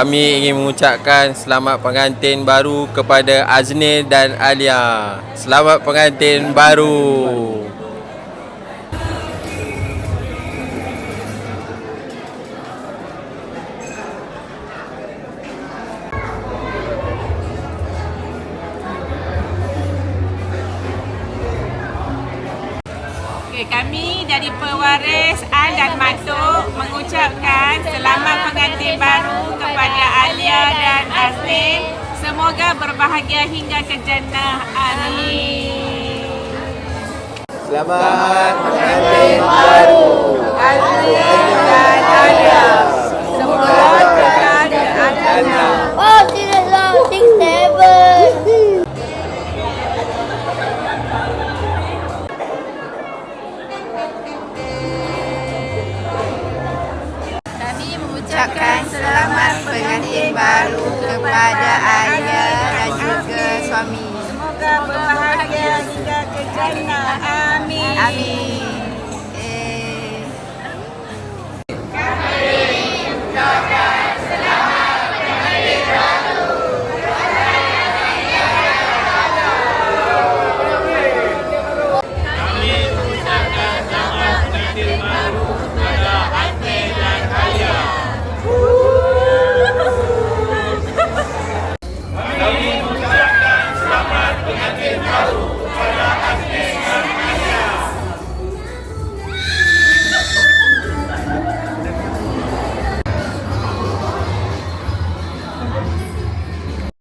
kami ingin mengucapkan selamat pengantin baru kepada Aznil dan Alia. Selamat pengantin baru. Kami dari pewaris Al dan Matuk mengucapkan selamat pengantin baru kepada Alia dan Aznil. Semoga berbahagia hingga ke jannah. Amin. Selamat pengantin baru Aznil dan Alia. Semoga kekal ke jannah. Oh, tidak lah, 6, 7. Ucapkan selamat pengantin baru kepada Alia dan juga suami. Semoga berbahagia hingga ke jannah. Amin. Amin.